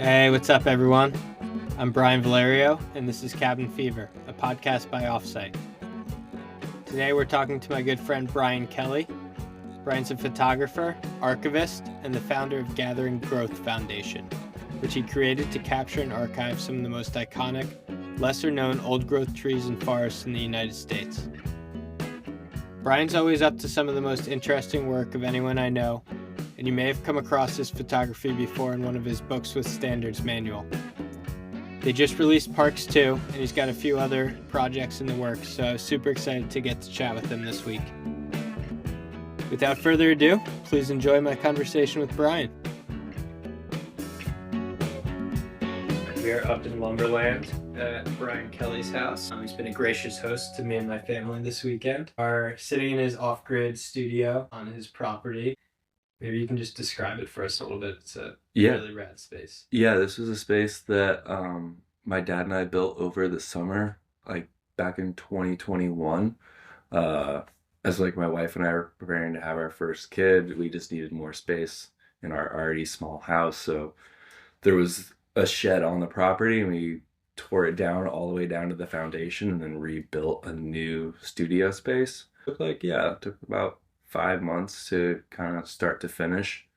Hey, what's up, everyone? I'm Brian Vallario, and this is Cabin Fever, a podcast by Offsite. Today, we're talking to my good friend Brian Kelley. Brian's a photographer, archivist, and the founder of Gathering Growth Foundation, which he created to capture and archive some of the most iconic, lesser-known old-growth trees and forests in the United States. Brian's always up to some of the most interesting work of anyone I know, and you may have come across his photography before in one of his books with Standards Manual. They just released Parks 2, and he's got a few other projects in the works, so I was super excited to get to chat with him this week. Without further ado, please enjoy my conversation with Brian. We are up in Lumberland at Brian Kelley's house. He's been a gracious host to me and my family this weekend. We're sitting in his off-grid studio on his property. Maybe you can just describe it for us a little bit. It's a really rad space. Yeah, this was a space that my dad and I built over the summer, like back in 2021. As like my wife and I were preparing to have our first kid, we just needed more space in our already small house. So there was a shed on the property, and we tore it down all the way down to the foundation and then rebuilt a new studio space. It took about 5 months to kind of start to finish.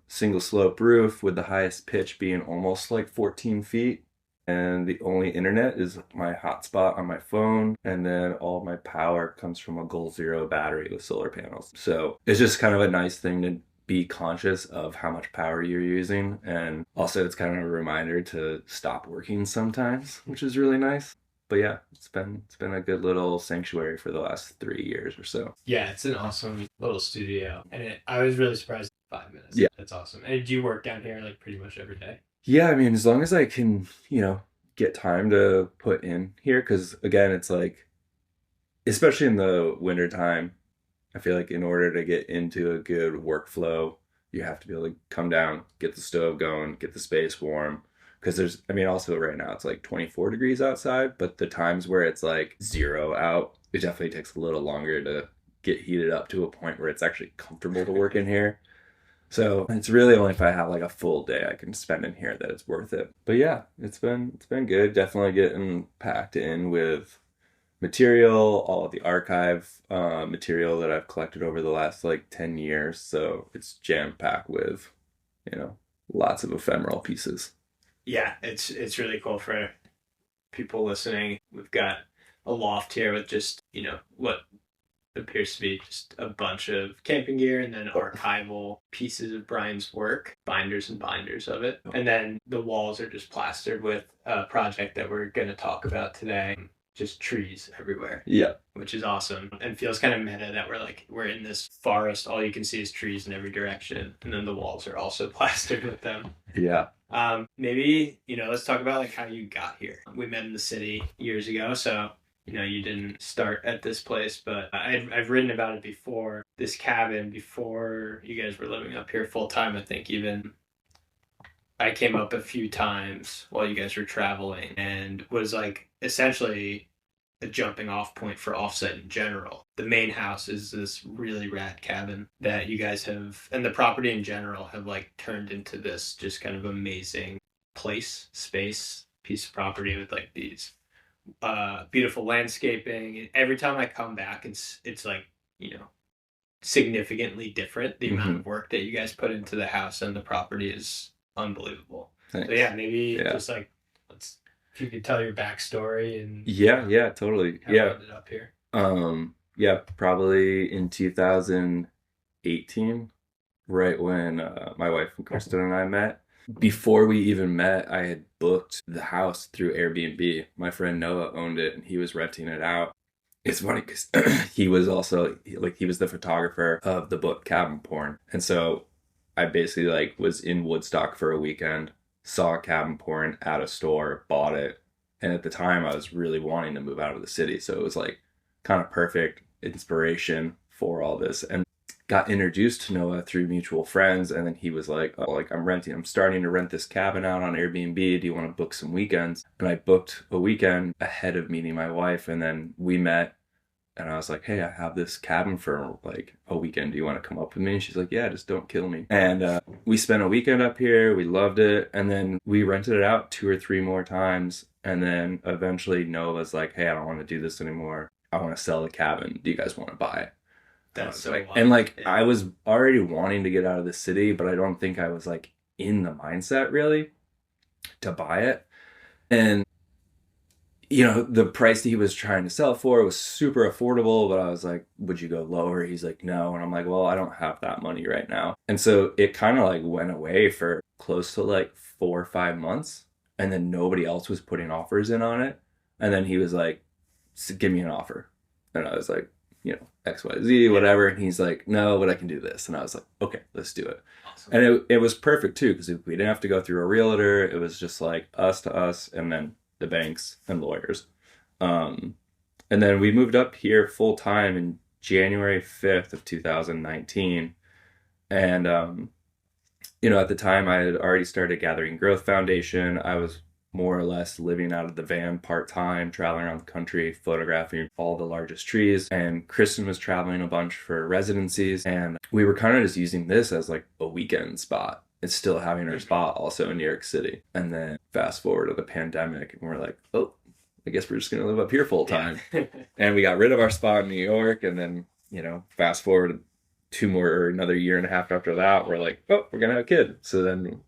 Single slope roof with the highest pitch being almost like 14 feet. And the only internet is my hotspot on my phone. And then all my power comes from a Goal Zero battery with solar panels. So it's just kind of a nice thing to be conscious of how much power you're using. And also it's kind of a reminder to stop working sometimes, which is really nice. But yeah, it's been a good little sanctuary for the last 3 years or so. Yeah, it's an awesome little studio. And I was really surprised in 5 minutes. Yeah. That's awesome. And do you work down here like pretty much every day? Yeah, I mean, as long as I can, get time to put in here. Because again, it's like, especially in the winter time, I feel like in order to get into a good workflow, you have to be able to come down, get the stove going, get the space warm. Because also right now it's like 24 degrees outside, but the times where it's like 0 out, it definitely takes a little longer to get heated up to a point where it's actually comfortable to work in here. So it's really only if I have like a full day I can spend in here that it's worth it. But yeah, it's been good. Definitely getting packed in with material, all of the archive material that I've collected over the last like 10 years. So it's jam-packed with, lots of ephemeral pieces. Yeah, it's really cool for people listening. We've got a loft here with just, what appears to be just a bunch of camping gear and then archival pieces of Brian's work, binders and binders of it. And then the walls are just plastered with a project that we're going to talk about today. Just trees everywhere. Yeah. Which is awesome. And feels kind of meta that we're in this forest. All you can see is trees in every direction. And then the walls are also plastered with them. Yeah. Maybe, let's talk about like how you got here. We met in the city years ago. So, you didn't start at this place, but I've written about it before. This cabin, before you guys were living up here full time, I think even I came up a few times while you guys were traveling and was like essentially a jumping off point for Offset in general. The main house is this really rad cabin that you guys have, and the property in general have like turned into this just kind of amazing space, piece of property with like these beautiful landscaping. And every time I come back, it's like, significantly different. The amount of work that you guys put into the house and the property is unbelievable. Thanks. So yeah, maybe just like if you could tell your backstory and totally. How you ended up here. Probably in 2018, right when my wife Kristen and I met. Before we even met, I had booked the house through Airbnb. My friend Noah owned it and he was renting it out. It's funny because he was also he was the photographer of the book Cabin Porn. And so I basically was in Woodstock for a weekend, saw Cabin Porn at a store, bought it. And at the time I was really wanting to move out of the city. So it was like kind of perfect inspiration for all this. And got introduced to Noah through mutual friends. And then he was like, I'm starting to rent this cabin out on Airbnb. Do you want to book some weekends? And I booked a weekend ahead of meeting my wife. And then we met And I was like, hey, I have this cabin for like a weekend. Do you want to come up with me? And she's like, yeah, just don't kill me. And we spent a weekend up here. We loved it. And then we rented it out 2 or 3 more times. And then eventually Noah was like, hey, I don't want to do this anymore. I want to sell the cabin. Do you guys want to buy it? That's so like, wild. and like, I was already wanting to get out of the city, but I don't think I was like in the mindset really to buy it. And you know, the price that he was trying to sell for was super affordable, but I was like, would you go lower? He's like, no. And I'm like, well, I don't have that money right now. And so it kind of like went away for close to like 4 or 5 months. And then nobody else was putting offers in on it. And then he was like, give me an offer. And I was like, you know, XYZ, whatever. And he's like, no, but I can do this. And I was like, okay, let's do it. Awesome. And it was perfect too, because we didn't have to go through a realtor. It was just like us to us, and then the banks and lawyers. And then we moved up here full time in January 5th of 2019. And, you know, at the time I had already started Gathering Growth Foundation. I was more or less living out of the van part-time, traveling around the country, photographing all the largest trees. And Kristen was traveling a bunch for residencies. And we were kind of just using this as like a weekend spot. It's still having our spot also in New York City. And then fast forward to the pandemic, and we're like, oh, I guess we're just going to live up here full time. Yeah. And we got rid of our spot in New York. And then, you know, fast forward 2 more or another year and a half after that, we're like, oh, we're going to have a kid. So then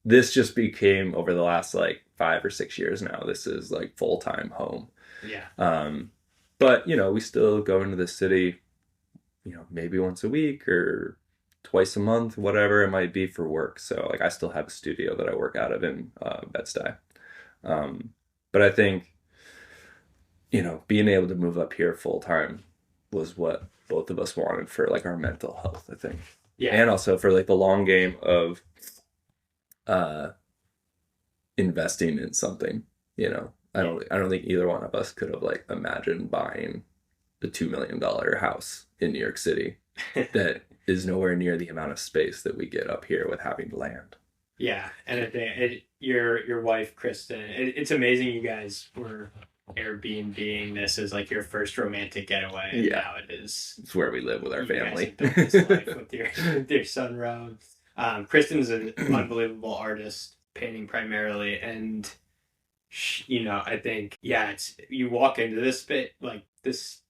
this just became, over the last like 5 or 6 years now, this is like full-time home. Yeah. But, you know, we still go into the city, you know, maybe once a week or twice a month, whatever it might be for work. So like I still have a studio that I work out of in Bed-Stuy. But I think, you know, being able to move up here full time was what both of us wanted for like our mental health, I think. Yeah. And also for like the long game of investing in something, you know. I don't think either one of us could have like imagined buying the $2 million house in New York City that is nowhere near the amount of space that we get up here with having land. Yeah, and your wife Kristen, it's amazing you guys were Airbnb-ing this as like your first romantic getaway. And yeah, now it is. It's where we live with our family. You guys have built this life with your son Rob. Kristen's an unbelievable artist, painting primarily, and you know, I think it's you walk into this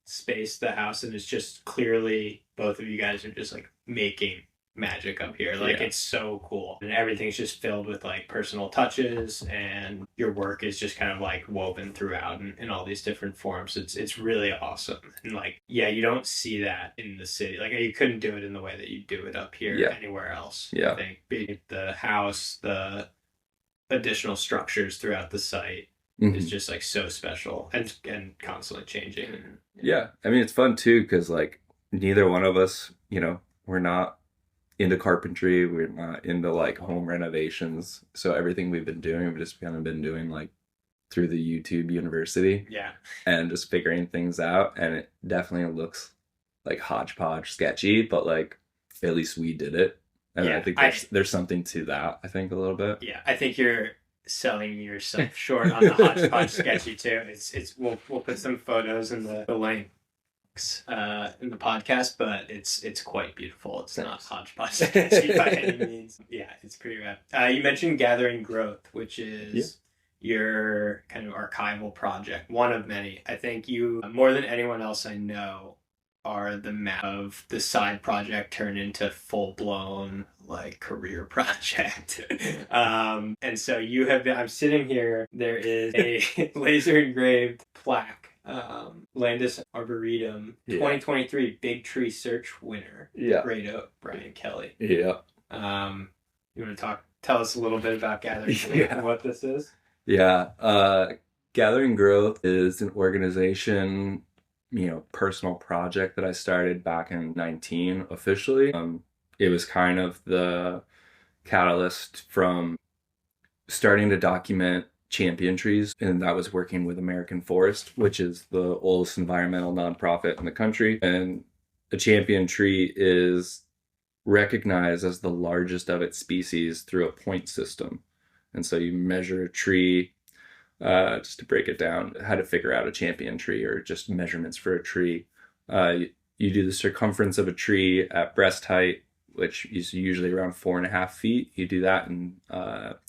space, the house, and it's just clearly both of you guys are just like making magic up here. Like it's so cool, and everything's just filled with like personal touches, and your work is just kind of like woven throughout in all these different forms. It's really awesome, and like you don't see that in the city. Like you couldn't do it in the way that you do it up here anywhere else. I think being the house, the additional structures throughout the site is just like so special and constantly changing. Yeah, I mean it's fun too because like neither one of us, you know, we're not into carpentry, we're not into like home renovations, so everything we've been doing, we've just kind of been doing like through the YouTube university, and just figuring things out. And it definitely looks like hodgepodge sketchy, but like at least we did it. And I think there's something to that, I think, a little bit. Yeah, I think you're selling yourself short on the hodgepodge sketchy too. It's we'll put some photos in the links in the podcast, but it's quite beautiful. It's not hodgepodge sketchy by any means. Yeah, it's pretty rad. You mentioned Gathering Growth, which is your kind of archival project, one of many. I think you, more than anyone else I know, are the map of the side project turned into full-blown like career project. And so you have been, I'm sitting here, there is a laser engraved plaque, Landis Arboretum 2023 Big Tree Search winner, Great Oak, Brian Kelley. You want to tell us a little bit about Gathering Growth and what this is? Gathering Growth is an organization, you know, personal project that I started back in 19 officially. It was kind of the catalyst from starting to document champion trees, and that was working with American Forest, which is the oldest environmental nonprofit in the country. And a champion tree is recognized as the largest of its species through a point system. And so you measure a tree, just to break it down, how to figure out a champion tree or just measurements for a tree. You do the circumference of a tree at breast height, which is usually around 4.5 feet. You do that in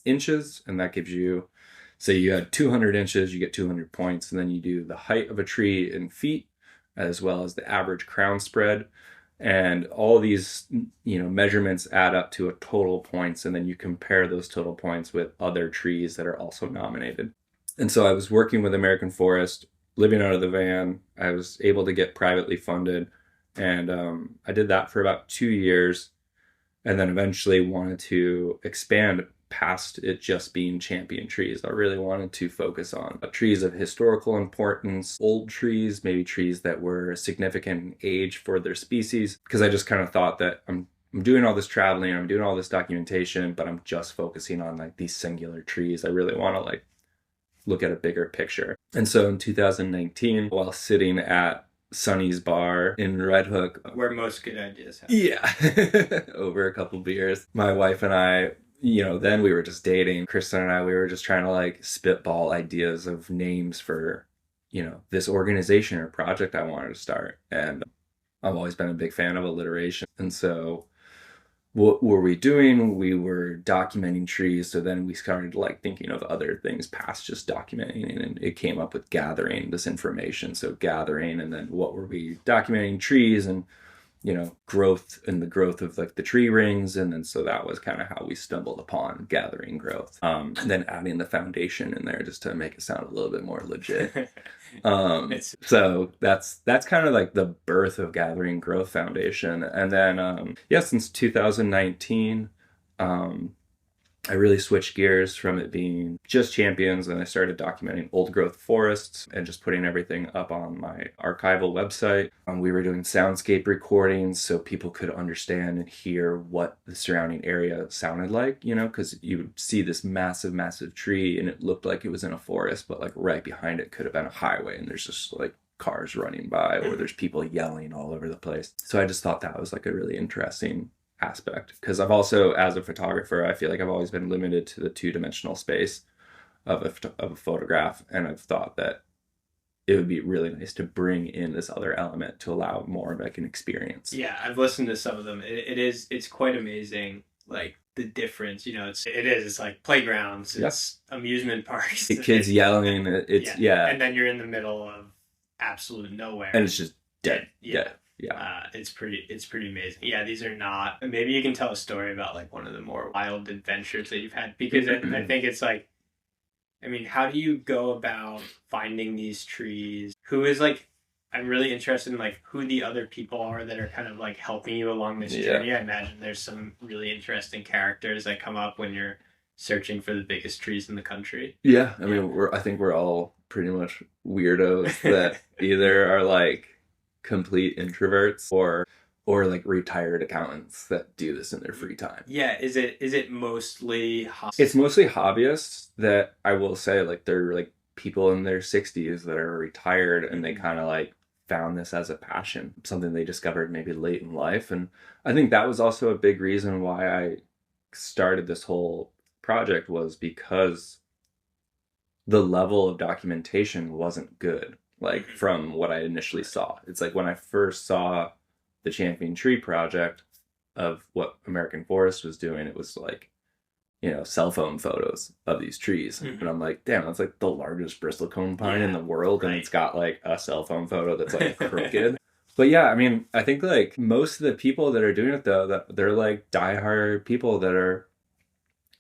inches, and that gives you, say you had 200 inches, you get 200 points. And then you do the height of a tree in feet, as well as the average crown spread. And all these, measurements add up to a total points, and then you compare those total points with other trees that are also nominated. And so I was working with American Forest, living out of the van. I was able to get privately funded, and I did that for about 2 years, and then eventually wanted to expand past it just being champion trees. I really wanted to focus on trees of historical importance, old trees, maybe trees that were significant in age for their species, because I just kind of thought that I'm doing all this traveling, I'm doing all this documentation, but I'm just focusing on like these singular trees. I really want to like look at a bigger picture. And so in 2019, while sitting at Sonny's bar in Red Hook, where most good ideas happen. Yeah, over a couple beers, my wife and I, then we were just dating. Kristen and I, we were just trying to like spitball ideas of names for, this organization or project I wanted to start. And I've always been a big fan of alliteration. And so what were we doing? We were documenting trees. So then we started like thinking of other things past just documenting, and it came up with gathering this information. So gathering, and then what were we documenting? Trees, and growth, and the growth of like the tree rings. And then so that was kind of how we stumbled upon gathering growth. And then adding the foundation in there just to make it sound a little bit more legit. So that's kind of like the birth of Gathering Growth Foundation. And then, since 2019, I really switched gears from it being just champions, and I started documenting old growth forests and just putting everything up on my archival website. We were doing soundscape recordings so people could understand and hear what the surrounding area sounded like, because you would see this massive, massive tree and it looked like it was in a forest, but like right behind it could have been a highway, and there's just like cars running by, or there's people yelling all over the place. So I just thought that was like a really interesting aspect, because I've also, as a photographer, I feel like I've always been limited to the two-dimensional space of a photograph, and I've thought that it would be really nice to bring in this other element to allow more of like an experience. Yeah, I've listened to some of them. It's quite amazing, like the difference. It's like playgrounds, it's amusement parks, the kids yelling, and then you're in the middle of absolute nowhere, and it's just dead. It's pretty amazing. Yeah, these are not. Maybe you can tell a story about like one of the more wild adventures that you've had, because I think it's like, how do you go about finding these trees? Who is like, I'm really interested in like who the other people are that are kind of like helping you along this journey. I imagine there's some really interesting characters that come up when you're searching for the biggest trees in the country. Yeah, I think we're all pretty much weirdos that either are like complete introverts or like retired accountants that do this in their free time. Yeah, is it mostly It's mostly hobbyists that, I will say, like they're like people in their 60s that are retired, and they kind of like found this as a passion, something they discovered maybe late in life. And I think that was also a big reason why I started this whole project, was because the level of documentation wasn't good. Like from what I initially saw, it's like when I first saw the Champion Tree project of what American Forest was doing, it was like, cell phone photos of these trees. And I'm like, damn, that's like the largest bristlecone pine in the world. Right. And it's got like a cell phone photo that's like crooked. But yeah, I think like most of the people that are doing it though, they're like diehard people that are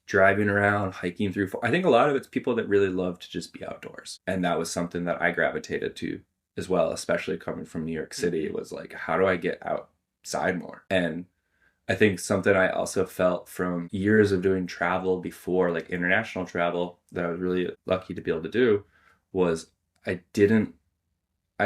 driving around, hiking through. I think a lot of it's people that really love to just be outdoors. And that was something that I gravitated to as well, especially coming from New York City. It was like, how do I get outside more? And I think something I also felt from years of doing travel before, like international travel, that I was really lucky to be able to do, was I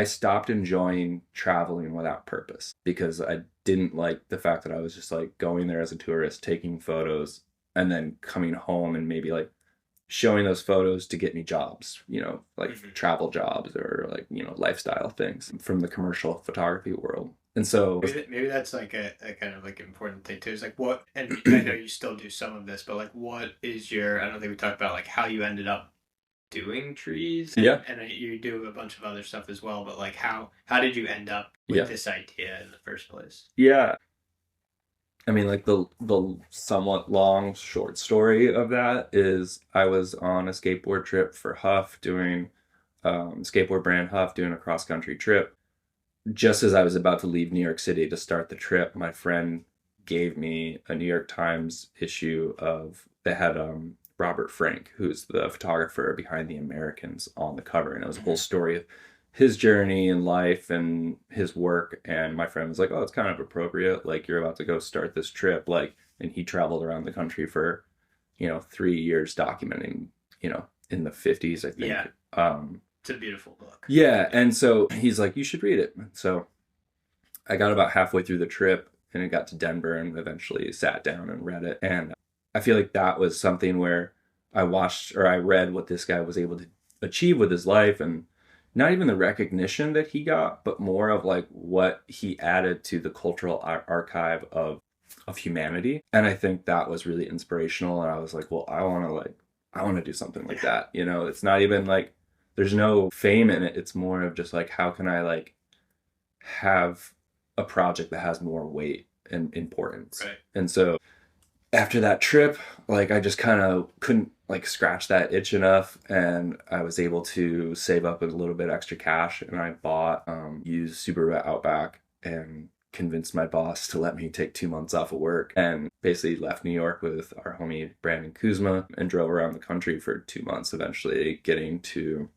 stopped enjoying traveling without purpose, because I didn't like the fact that I was just like going there as a tourist, taking photos, and then coming home and maybe like showing those photos to get me jobs, travel jobs, or like, lifestyle things from the commercial photography world. And so maybe that's like a kind of like important thing too. Is like what, and I know you still do some of this, but like what is your, I don't think we talked about like how you ended up doing trees. Yeah. And you do a bunch of other stuff as well, but like how did you end up with this idea in the first place? Yeah. I mean, like the somewhat long short story of that is I was on a skateboard trip for Huff doing skateboard brand Huff doing a cross country trip. Just as I was about to leave New York City to start the trip, my friend gave me a New York Times issue of that had Robert Frank, who's the photographer behind The Americans, on the cover, and it was a whole story of his journey in life and his work. And my friend was like, "Oh, it's kind of appropriate. Like you're about to go start this trip." Like, and he traveled around the country for, 3 years documenting, in the 50s, I think. Yeah. It's a beautiful book. Yeah, and so he's like, "You should read it." So I got about halfway through the trip and it got to Denver and eventually sat down and read it. And I feel like that was something where I watched or I read what this guy was able to achieve with his life, and not even the recognition that he got, but more of like what he added to the cultural archive of humanity. And I think that was really inspirational. And I was like, well, I want to do something like that. It's not even like there's no fame in it. It's more of just like, how can I like have a project that has more weight and importance? Right. And so after that trip, like I just kind of couldn't like scratch that itch enough, and I was able to save up a little bit extra cash, and I bought used Subaru Outback and convinced my boss to let me take 2 months off of work, and basically left New York with our homie Brandon Kuzma and drove around the country for 2 months, eventually getting to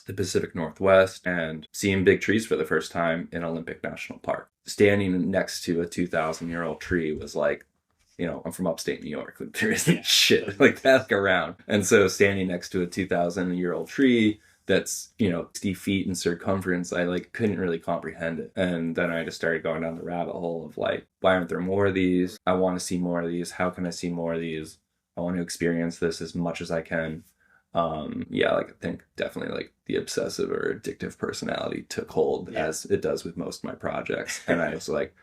the Pacific Northwest and seeing big trees for the first time in Olympic National Park. Standing next to a 2,000-year-old tree was like, I'm from upstate New York. Like, there isn't shit like that around. And so standing next to a 2,000-year-old tree that's, 60 feet in circumference, I like couldn't really comprehend it. And then I just started going down the rabbit hole of like, why aren't there more of these? I want to see more of these. How can I see more of these? I want to experience this as much as I can. I think definitely like the obsessive or addictive personality took hold, as it does with most of my projects. And I was like,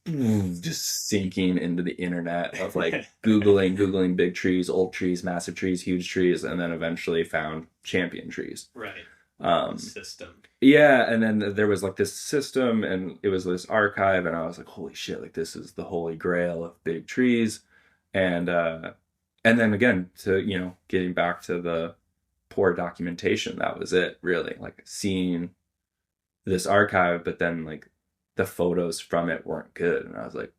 just sinking into the internet of like googling big trees, old trees, massive trees, huge trees, and then eventually found champion trees. Right. System. Yeah, and then there was like this system, and it was this archive, and I was like, holy shit, like this is the holy grail of big trees. And then again, to getting back to the poor documentation, that was it, really, like seeing this archive, but then like the photos from it weren't good, and I was like,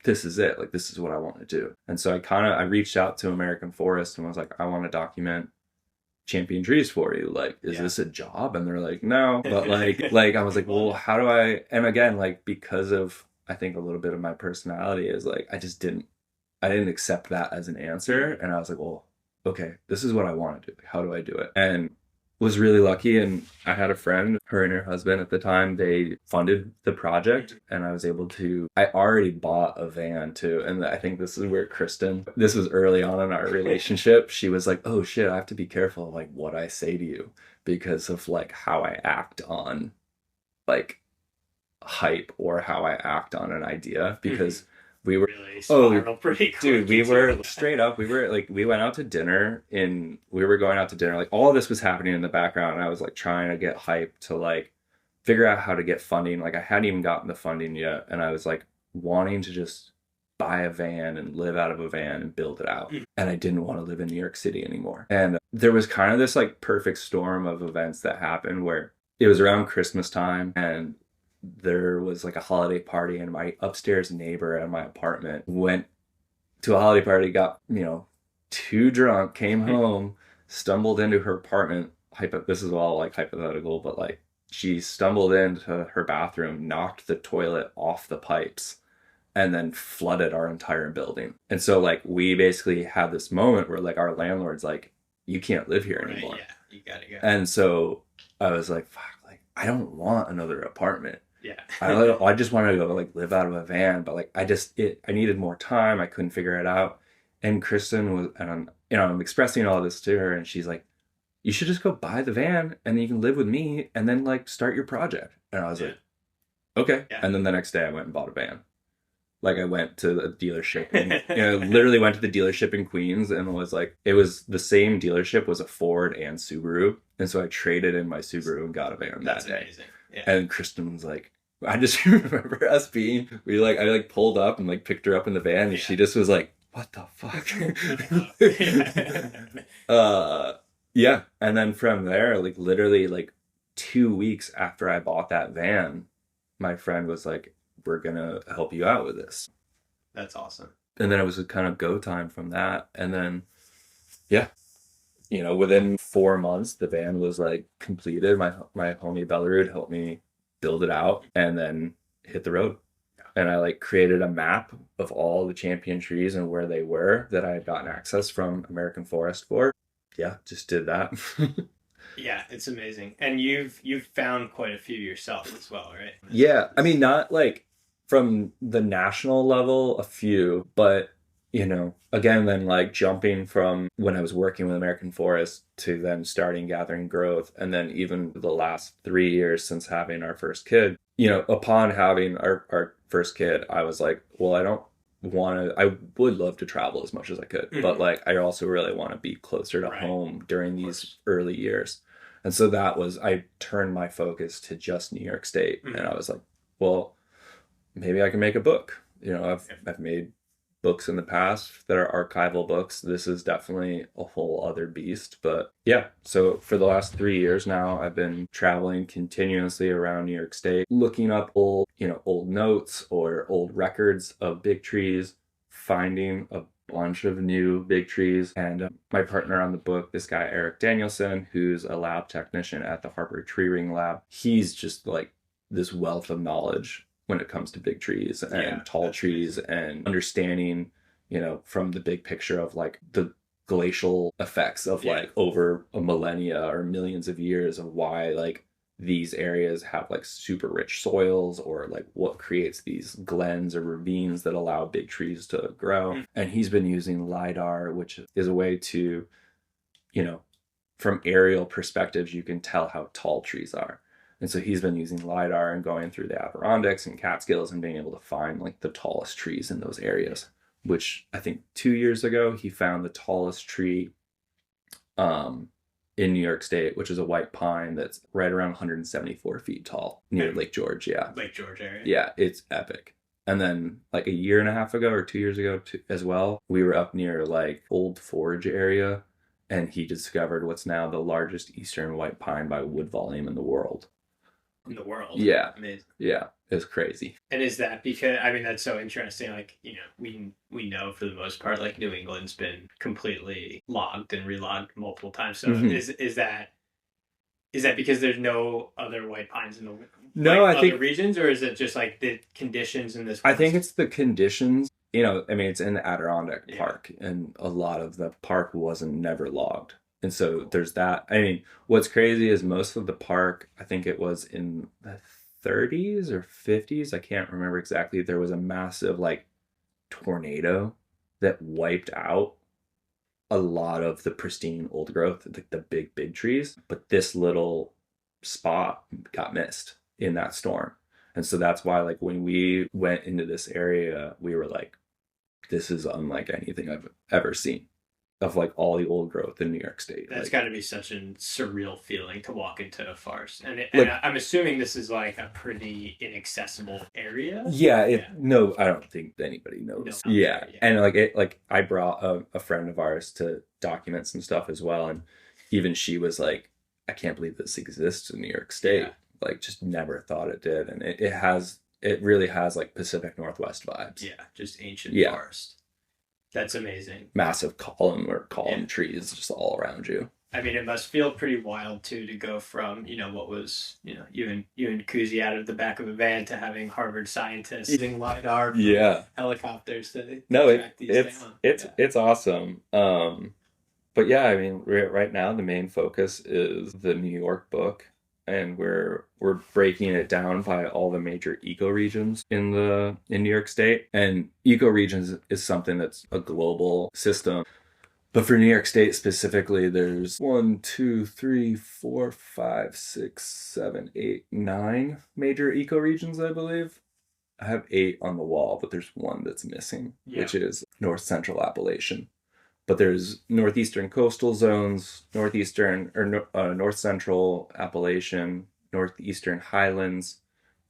this is it, like this is what I want to do. And so I reached out to American Forest and was like, I want to document champion trees for you, like is this a job? And they're like, no. But like I was like, well, how do I? And again, like because of I think a little bit of my personality is like I didn't accept that as an answer. And I was like, well, okay, this is what I want to do. Like, how do I do it? And was really lucky. And I had a friend, her and her husband at the time, they funded the project, and I was able to, I already bought a van too. And I think this is where Kristen, this was early on in our relationship. She was like, oh shit, I have to be careful like what I say to you because of like how I act on like hype or how I act on an idea, because we were really pretty quick, dude, we were straight up, we went out to dinner we were going out to dinner, like all of this was happening in the background, and I was like trying to get hype to like figure out how to get funding. Like I hadn't even gotten the funding yet, and I was like wanting to just buy a van and live out of a van and build it out. And I didn't want to live in New York City anymore. And there was kind of this like perfect storm of events that happened where it was around Christmas time, and there was like a holiday party, and my upstairs neighbor at my apartment went to a holiday party, got, too drunk, came home, stumbled into her apartment. This is all like hypothetical, but like she stumbled into her bathroom, knocked the toilet off the pipes, and then flooded our entire building. And so like we basically had this moment where like our landlord's like, you can't live here anymore. Yeah, you gotta go. And so I was like, fuck, like I don't want another apartment. Yeah. I just wanted to go like live out of a van, but like I needed more time. I couldn't figure it out. And Kristen was, and I'm expressing all this to her, and she's like, you should just go buy the van and then you can live with me and then like start your project. And I was like, okay. Yeah. And then the next day I went and bought a van. Like I went to the dealership and literally went to the dealership in Queens and was like, it was the same dealership, was a Ford and Subaru. And so I traded in my Subaru and got a van that day. Amazing. Yeah. And Kristen was like, I just remember us I pulled up and like picked her up in the van and she just was like, what the fuck? Yeah. And then from there, like literally like 2 weeks after I bought that van, my friend was like, we're gonna help you out with this. That's awesome. And then it was a kind of go time from that. And then, yeah, within 4 months, the van was like completed. My homie Vallario helped me build it out and then hit the road. And I like created a map of all the champion trees and where they were that I had gotten access from American Forest for. Yeah, just did that. Yeah, it's amazing. And you've found quite a few yourself as well, right? Yeah, I mean, not like from the national level, a few, but again, then like jumping from when I was working with American Forest to then starting Gathering Growth, and then even the last 3 years since having our first kid, upon having our first kid, I was like, well, I would love to travel as much as I could, but like, I also really want to be closer to home during these early years. And so I turned my focus to just New York State. And I was like, well, maybe I can make a book. I've made books in the past that are archival books. This is definitely a whole other beast. But yeah, so for the last 3 years now, I've been traveling continuously around New York State, looking up old notes or old records of big trees, finding a bunch of new big trees. And my partner on the book, this guy, Eric Danielson, who's a lab technician at the Harper Tree Ring Lab, he's just like this wealth of knowledge when it comes to big trees and tall trees and understanding, from the big picture of like the glacial effects of like over a millennia or millions of years of why like these areas have like super rich soils, or like what creates these glens or ravines that allow big trees to grow. And he's been using LiDAR, which is a way to, from aerial perspectives, you can tell how tall trees are. And so he's been using LiDAR and going through the Adirondacks and Catskills and being able to find like the tallest trees in those areas, which I think 2 years ago, he found the tallest tree in New York State, which is a white pine that's right around 174 feet tall near Lake George. Yeah. Lake George area. Yeah, it's epic. And then like a year and a half ago or 2 years ago as well, we were up near like Old Forge area, and he discovered what's now the largest eastern white pine by wood volume in the world. Yeah. Amazing. Yeah. It's crazy. And is that because, I mean, that's so interesting. Like, we know for the most part, like New England's been completely logged and relogged multiple times. So is that because there's no other white pines in the other regions, or is it just like the conditions in this? I think it's the conditions. It's in the Adirondack Park, and a lot of the park wasn't never logged. And so there's that. I mean, what's crazy is most of the park, I think it was in the 30s or 50s, I can't remember exactly, there was a massive like tornado that wiped out a lot of the pristine old growth, like the big trees. But this little spot got missed in that storm. And so that's why, like, when we went into this area, we were like, this is unlike anything I've ever seen, of like all the old growth in New York State. That's got to be such a surreal feeling to walk into a forest. And I'm assuming this is like a pretty inaccessible area. Yeah. No, I don't think anybody knows. No, yeah. And I brought a friend of ours to document some stuff as well. And even she was like, I can't believe this exists in New York State. Yeah. Like, just never thought it did. And it really has like Pacific Northwest vibes. Yeah. Just ancient forest. That's amazing. Massive column trees just all around you. I mean, it must feel pretty wild too to go from, what was, you and Kuzi out of the back of a van to having Harvard scientists using LiDAR helicopters to track these down. It's awesome. But yeah, I mean, right now the main focus is the New York book, and we're breaking it down by all the major ecoregions in New York State. And ecoregions is something that's a global system. But for New York State specifically, there's 1, 2, 3, 4, 5, 6, 7, 8, 9 major ecoregions, I believe. I have 8 on the wall, but there's one that's missing, which is North Central Appalachian. But there's northeastern coastal zones, north central Appalachian, northeastern highlands,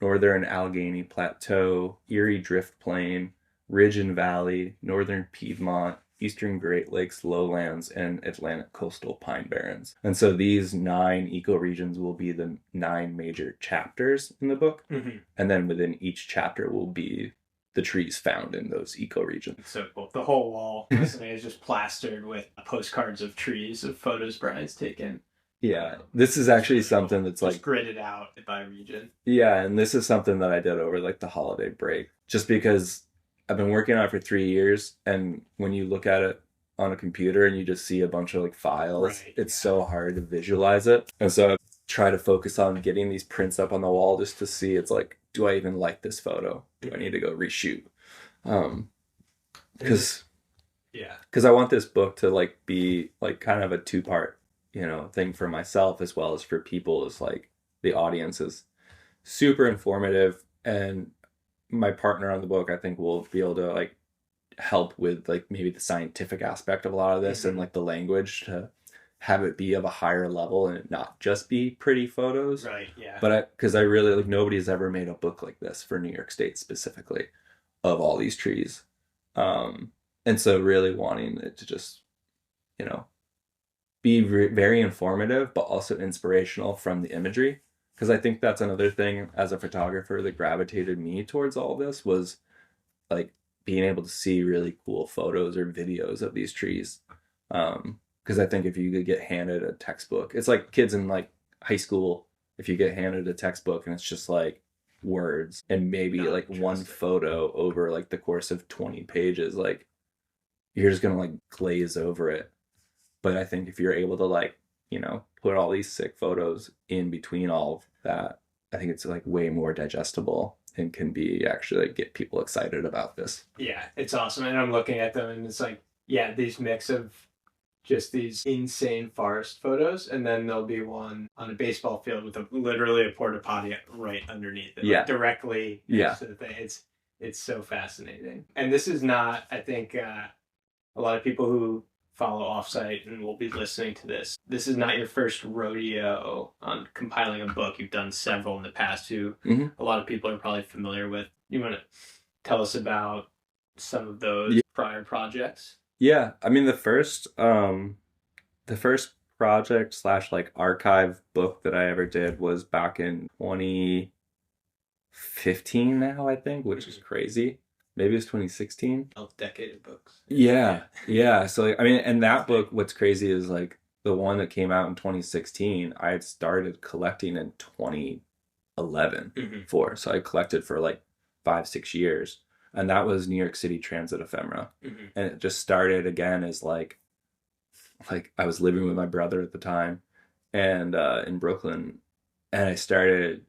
northern Allegheny Plateau, Erie Drift Plain, Ridge and Valley, northern Piedmont, eastern Great Lakes lowlands, and Atlantic coastal pine barrens. And so these 9 ecoregions will be the 9 major chapters in the book. Mm-hmm. And then within each chapter will be the trees found in those ecoregions. So cool. The whole wall is just plastered with postcards of trees, of photos Brian's taken. Yeah, this is actually something that's just like gridded out by region. Yeah, and this is something that I did over like the holiday break, just because I've been working on it for 3 years, and when you look at it on a computer and you just see a bunch of like files, it's so hard to visualize it. And so I try to focus on getting these prints up on the wall just to see, it's like, do I even like this photo? Do I need to go reshoot? Because I want this book to like be like kind of a 2-part, thing for myself as well as for people. Is like the audience is super informative, and my partner on the book, I think, will be able to like help with like maybe the scientific aspect of a lot of this, and like the language to have it be of a higher level and it not just be pretty photos. Right. Yeah. But because I really like, nobody's ever made a book like this for New York State specifically of all these trees. And so really wanting it to just, be very informative, but also inspirational from the imagery. Because I think that's another thing as a photographer that gravitated me towards all this, was like being able to see really cool photos or videos of these trees. Because I think if you could get handed a textbook, it's like kids in like high school, if you get handed a textbook and it's just like words and maybe like one photo over like the course of 20 pages, like you're just gonna like glaze over it. But I think if you're able to like, put all these sick photos in between all of that, I think it's like way more digestible and can be actually like get people excited about this. Yeah, it's awesome. And I'm looking at them and it's like, these mix of just these insane forest photos, and then there'll be one on a baseball field with literally a porta potty right underneath it, like directly next to the thing. It's so fascinating. And this is not, I think, a lot of people who follow Offsite and will be listening to this, this is not your first rodeo on compiling a book. You've done several in the past who a lot of people are probably familiar with. You want to tell us about some of those prior projects? Yeah, I mean the first project / like archive book that I ever did was back in 2015 now, I think, which is crazy. Maybe it was 2016. A decade of books. Yeah. So, I mean, and that book, what's crazy is like the one that came out in 2016, I had started collecting in 2011 for. So I collected for like 5-6 years. And that was New York City transit ephemera. And it just started again as like I was living with my brother at the time and in Brooklyn. And I started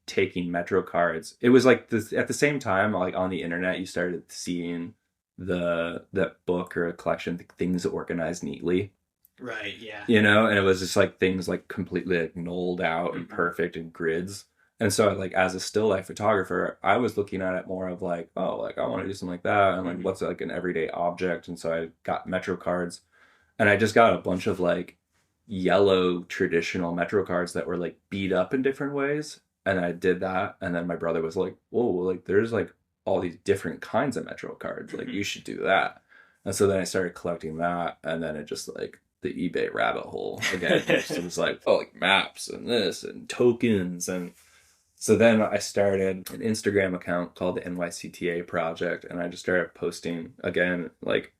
taking Metro cards. It was like this at the same time, like on the internet, you started seeing that book or a collection, things organized neatly. Right. Yeah. And it was just like things like completely like knolled out and perfect in grids. And so like as a still life photographer, I was looking at it more of like, oh, like I want to do something like that. And like, what's like an everyday object? And so I got Metro cards, and I just got a bunch of like yellow traditional Metro cards that were like beat up in different ways. And I did that, and then my brother was like, whoa, like there's like all these different kinds of Metro cards, like you should do that. And so then I started collecting that, and then it just like the eBay rabbit hole again. It was like, oh, like maps and this and tokens. And so then I started an Instagram account called the NYCTA Project, and I just started posting again, like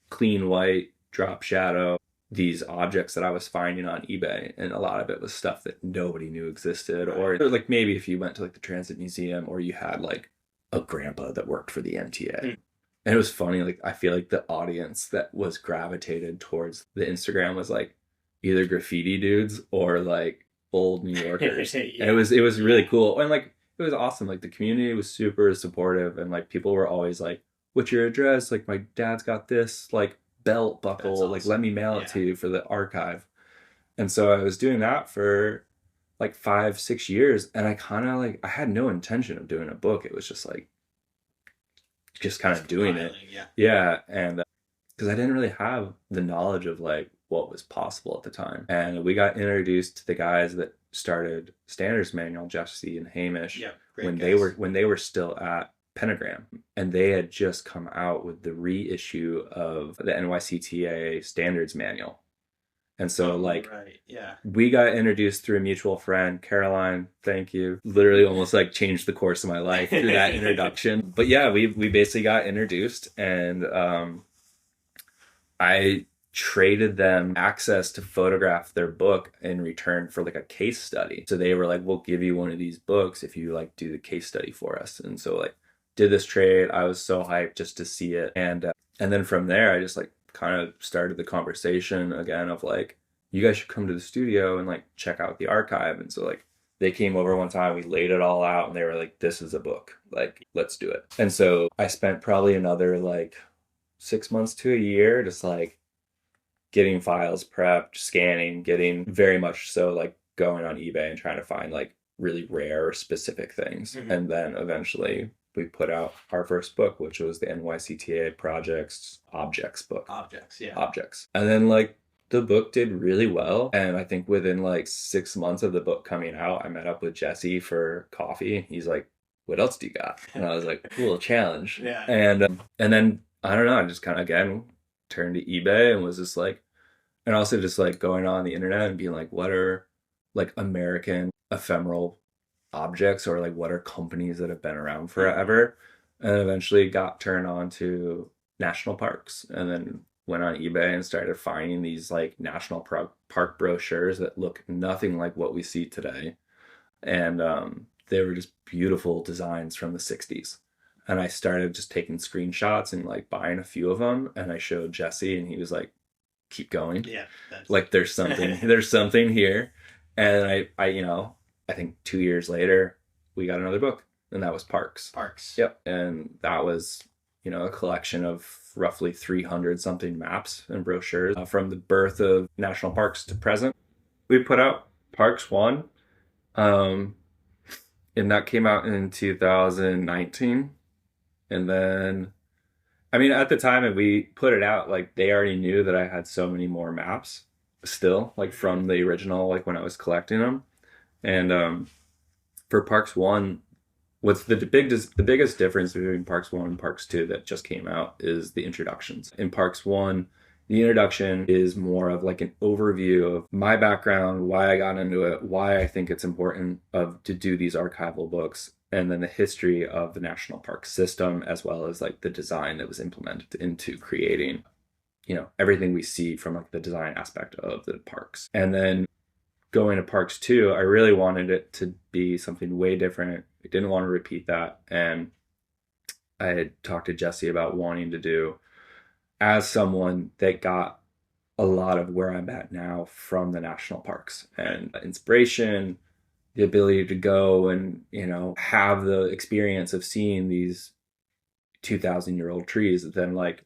clean white, drop shadow, these objects that I was finding on eBay. And a lot of it was stuff that nobody knew existed, or like maybe if you went to like the Transit Museum, or you had like a grandpa that worked for the MTA. And it was funny, like I feel like the audience that was gravitated towards the Instagram was like either graffiti dudes or like old New Yorkers. And it was really cool. And like it was awesome. Like the community was super supportive, and like people were always like, what's your address? Like my dad's got this like belt buckle, awesome. Like let me mail it to you for the archive. And so I was doing that for like 5, 6 years, and I kind of like I had no intention of doing a book. It was just like just kind of doing it. Yeah, and because I didn't really have the knowledge of like what was possible at the time. And we got introduced to the guys that started Standards Manual, Jesse and Hamish, when they were still at Pentagram, and they had just come out with the reissue of the NYCTA Standards Manual. And so we got introduced through a mutual friend, Caroline, thank you. Literally almost like changed the course of my life through that introduction. But yeah, we basically got introduced, and I traded them access to photograph their book in return for like a case study. So they were like, we'll give you one of these books if you like do the case study for us. And so like did this trade. I was so hyped just to see it. And then from there, I just like kind of started the conversation again of like, you guys should come to the studio and like check out the archive. And so like they came over one time, we laid it all out, and they were like, this is a book, like, let's do it. And so I spent probably another like 6 months to a year just like getting files prepped, scanning, getting very much so like going on eBay and trying to find like really rare or specific things. And then eventually we put out our first book, which was the NYCTA Projects Objects book. Objects. And then like the book did really well. And I think within like 6 months of the book coming out, I met up with Jesse for coffee. He's like, what else do you got? And I was like, cool, challenge. And then I don't know, I just kind of again turned to eBay and was just like, and also just like going on the internet and being like, what are like American ephemeral objects, or like what are companies that have been around forever? And eventually got turned on to national parks, and then went on eBay and started finding these like national park brochures that look nothing like what we see today. And they were just beautiful designs from the 60s. And I started just taking screenshots and like buying a few of them. And I showed Jesse, and he was like, keep going. Like there's something here. And I think 2 years later, we got another book, and that was Parks. Yep. And that was, a collection of roughly 300 something maps and brochures from the birth of national parks to present. We put out Parks 1, and that came out in 2019. And then, I mean, at the time that we put it out, like they already knew that I had so many more maps still, like from the original, like when I was collecting them. And for Parks 1, what's the biggest difference between Parks 1 and Parks 2 that just came out is the introductions. In Parks 1, the introduction is more of like an overview of my background, why I got into it, why I think it's important to do these archival books, and then the history of the national park system, as well as like the design that was implemented into creating, everything we see from like the design aspect of the parks. And then going to Parks 2, I really wanted it to be something way different. I didn't want to repeat that. And I had talked to Jesse about wanting to do, as someone that got a lot of where I'm at now from the national parks and inspiration, the ability to go and, have the experience of seeing these 2,000-year-old trees that then like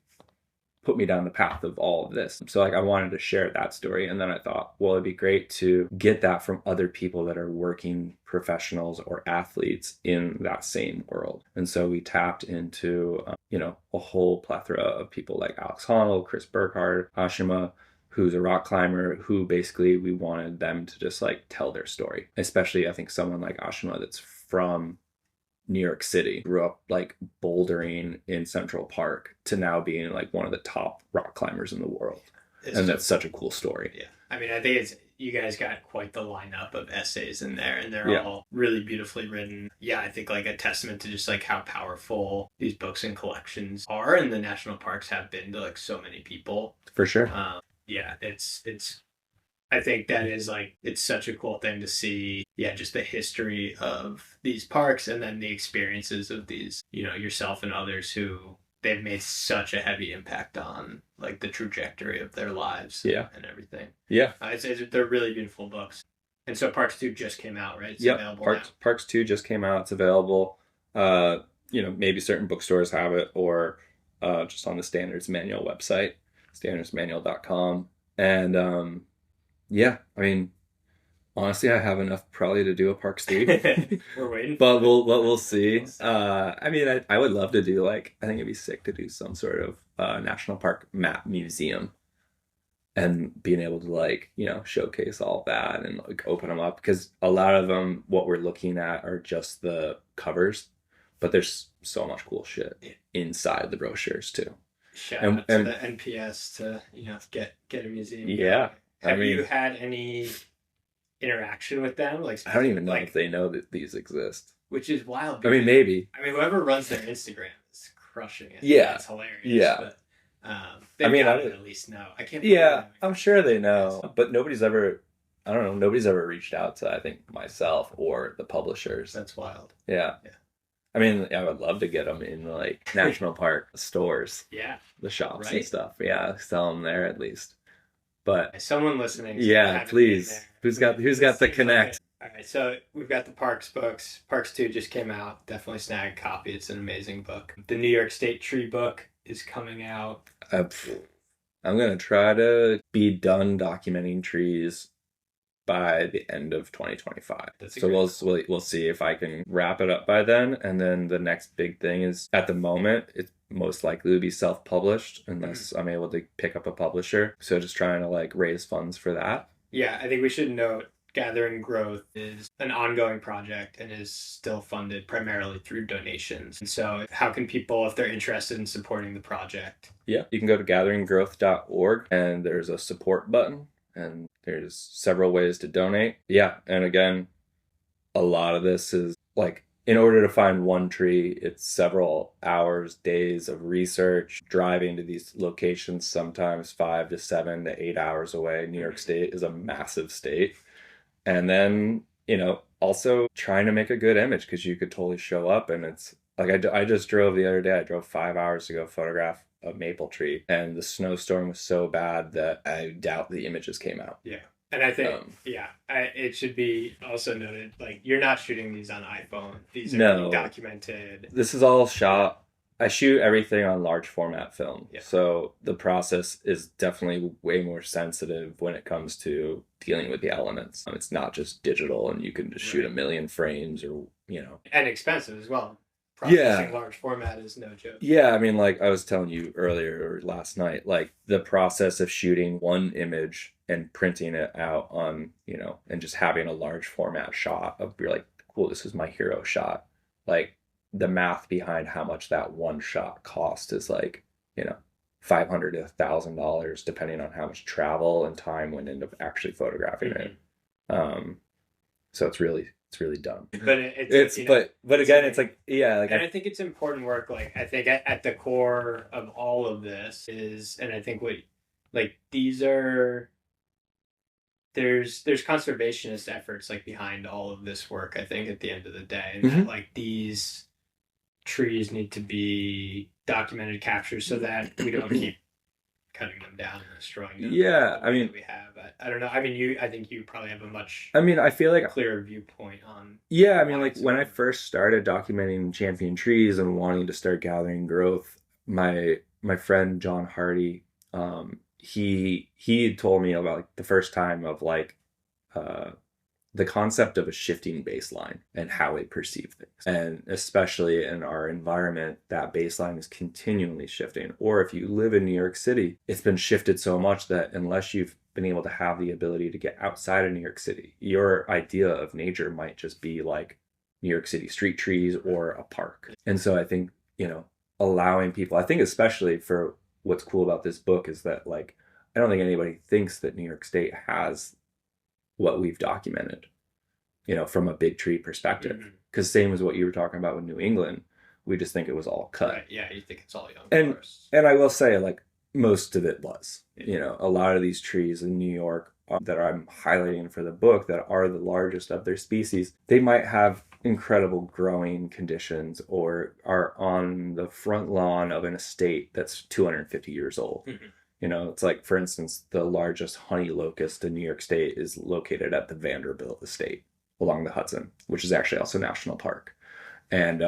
put me down the path of all of this. So like I wanted to share that story. And then I thought, well, it'd be great to get that from other people that are working professionals or athletes in that same world. And so we tapped into, a whole plethora of people like Alex Honnold, Chris Burkhardt, Ashima, who's a rock climber, who basically we wanted them to just like tell their story. Especially I think someone like Ashima that's from New York City, grew up like bouldering in Central Park to now being like one of the top rock climbers in the world. That's such a cool story. Yeah. I mean, I think you guys got quite the lineup of essays in there, and they're all really beautifully written. Yeah, I think like a testament to just like how powerful these books and collections are, and the national parks have been to like so many people. For sure. It's I think that is like, it's such a cool thing to see. Yeah, just the history of these parks, and then the experiences of these, yourself and others who they've made such a heavy impact on like the trajectory of their lives and everything. Yeah. They're really beautiful books. And so Parks 2 just came out, right? It's available now. Parks 2 just came out. It's available. Maybe certain bookstores have it, or just on the Standards Manual website, standardsmanual.com. And I mean, Honestly, I have enough probably to do a parks 3. We're waiting But for it. we'll see. We'll see. I mean, I would love to do like I think it'd be sick to do some sort of national park map museum and being able to like showcase all that and like open them up because a lot of them what we're looking at are just the covers, but there's so much cool shit inside the brochures too. Shout And out to the NPS to get a museum yeah, going. I Have you mean, had any interaction with them? Like I don't even know like if they know that these exist. which is wild. I mean, maybe. I mean, whoever runs their Instagram is crushing it. Yeah, That's hilarious. yeah. But I they've mean, got to at least know. I can't. yeah, I'm sure they know, but nobody's ever. I don't know. Nobody's ever reached out to I think myself or the publishers. That's wild. Yeah. Yeah. I mean, I would love to get them in like national park stores, Yeah. the shops Right? and stuff. Yeah, sell them there at least. But Someone listening. yeah, please. Who's got the connect? All right, so we've got the Parks books. Parks 2 just came out. Definitely snag a copy. It's an amazing book. The New York State Tree book is coming out. I'm gonna try to be done documenting trees by the end of 2025. So we'll see if I can wrap it up by then. And then the next big thing is at the moment it's most likely to be self-published unless I'm able to pick up a publisher. So just trying to like raise funds for that. Yeah, I think we should note Gathering Growth is an ongoing project and is still funded primarily through donations. And so how can people, if they're interested in supporting the project? Yeah, you can go to gatheringgrowth.org and there's a support button and there's several ways to donate. Yeah, and again, a lot of this is like in order to find one tree, it's several hours, days of research, driving to these locations, sometimes 5 to 7 to 8 hours away. New York State is a massive state. And then, also trying to make a good image because you could totally show up and it's like I just drove the other day. I drove 5 hours to go photograph a maple tree and the snowstorm was so bad that I doubt the images came out. Yeah. And I think, it should be also noted, like, you're not shooting these on iPhone. These are being documented. This is all shot. I shoot everything on large format film. Yeah. So the process is definitely way more sensitive when it comes to dealing with the elements. It's not just digital and you can just shoot a million frames or. And expensive as well. Processing large format is no joke. Yeah, I mean, like I was telling you earlier or last night, like the process of shooting one image and printing it out on, and just having a large format shot of you're like, cool, this is my hero shot. Like the math behind how much that one shot cost is like, $500 to $1,000 depending on how much travel and time went into actually photographing it. So it's really dumb. But but again, it's like, yeah. Like and I think it's important work. Like, I think at the core of all of this is, and I think there's conservationist efforts like behind all of this work, I think at the end of the day. And that, like these trees need to be documented, captured so that we don't keep cutting them down and destroying them. Yeah, I mean, we have. I don't know. I mean, I think you probably have a much. I mean, I feel like clearer viewpoint on. Yeah, I mean, like when I first started documenting champion trees and wanting to start gathering growth, my friend John Hardy, he told me about like the first time of like the concept of a shifting baseline and how it perceived things. And especially in our environment, that baseline is continually shifting. Or if you live in New York City, it's been shifted so much that unless you've been able to have the ability to get outside of New York City, your idea of nature might just be like New York City street trees or a park. And so I think, allowing people, I think especially for what's cool about this book is that like, I don't think anybody thinks that New York State has what we've documented, from a big tree perspective. Because same as what you were talking about with New England, we just think it was all cut. Right. Yeah, you think it's all young forests. And I will say, like, most of it was. A lot of these trees in New York that I'm highlighting for the book that are the largest of their species, they might have incredible growing conditions or are on the front lawn of an estate that's 250 years old. It's like, for instance, the largest honey locust in New York State is located at the Vanderbilt estate along the Hudson, which is actually also a national park. And,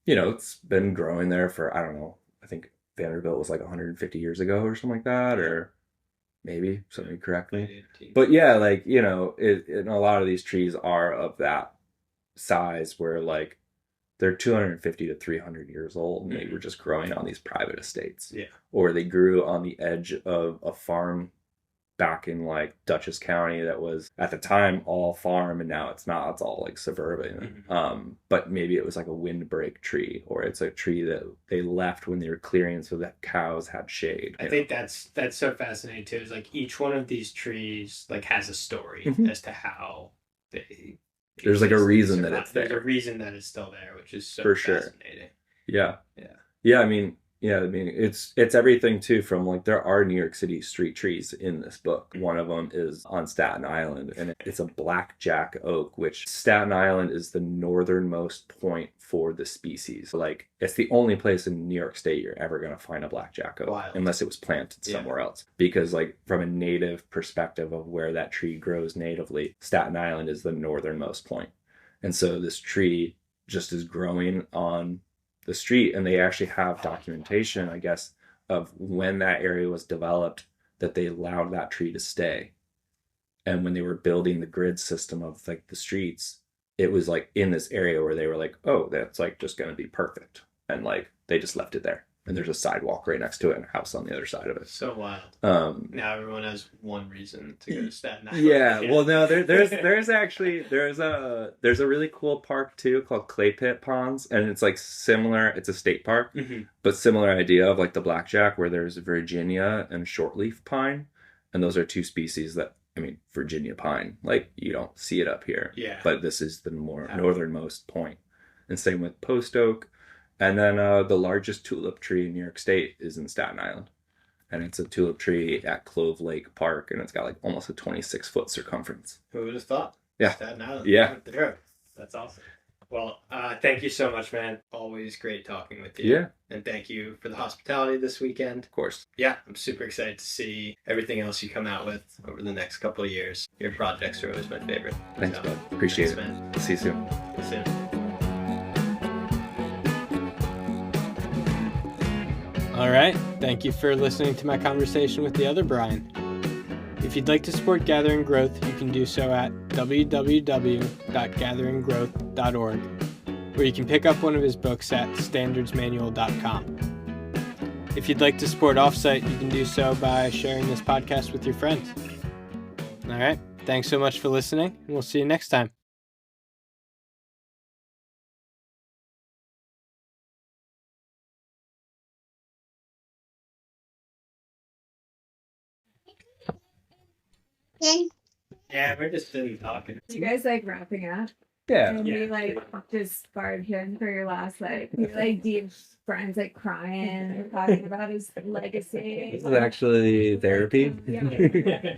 it's been growing there for, I don't know, I think Vanderbilt was like 150 years ago or something like that, or maybe, somebody correct me. But yeah, like, you know, and a lot of these trees are of that size where like they're 250 to 300 years old and they were just growing on these private estates. Yeah. Or they grew on the edge of a farm back in like Dutchess County that was at the time all farm, and now it's not. It's all like suburban. But maybe it was like a windbreak tree, or it's a tree that they left when they were clearing so that cows had shade. I think that's so fascinating too. Is like each one of these trees like has a story as to how they. There's like a reason that it's there. There's a reason that it's still there, which is so For fascinating. Sure. Yeah. I mean, it's everything too, from like there are New York City street trees in this book. One of them is on Staten Island, and it's a blackjack oak, which Staten Island is the northernmost point for the species. Like it's the only place in New York State you're ever going to find a blackjack oak. Wild. Unless it was planted somewhere else. Because like from a native perspective of where that tree grows natively, Staten Island is the northernmost point. And so this tree just is growing on the street, and they actually have documentation, I guess, of when that area was developed, that they allowed that tree to stay. And when they were building the grid system of like the streets, it was like in this area where they were like, oh, that's like just going to be perfect. And like they just left it there. And there's a sidewalk right next to it and a house on the other side of it. So wild. Now everyone has one reason to go to Staten Island. Yeah. Well, no, there's a really cool park too called Clay Pit Ponds, and it's like similar. It's a state park, but similar idea of like the blackjack, where there's Virginia and shortleaf pine, and those are two species that, I mean, Virginia pine, like you don't see it up here. Yeah. But this is the more northernmost point, and same with post oak. And then the largest tulip tree in New York State is in Staten Island. And it's a tulip tree at Clove Lake Park, and it's got like almost a 26-foot circumference. Who would have thought? Yeah. Staten Island. Yeah. That's awesome. Well, thank you so much, man. Always great talking with you. Yeah. And thank you for the hospitality this weekend. Of course. Yeah, I'm super excited to see everything else you come out with over the next couple of years. Your projects are always my favorite. Thanks, bud. Appreciate it. Man. See you soon. See you soon. All right. Thank you for listening to my conversation with the other Brian. If you'd like to support Gathering Growth, you can do so at www.gatheringgrowth.org, or you can pick up one of his books at standardsmanual.com. If you'd like to support Offsite, you can do so by sharing this podcast with your friends. All right. Thanks so much for listening, and we'll see you next time. Yeah, we're just sitting talking. You guys like wrapping up? Yeah. And we like just barged in for your last like we like deep Brian's like crying, talking about his legacy. This is actually therapy. Yeah.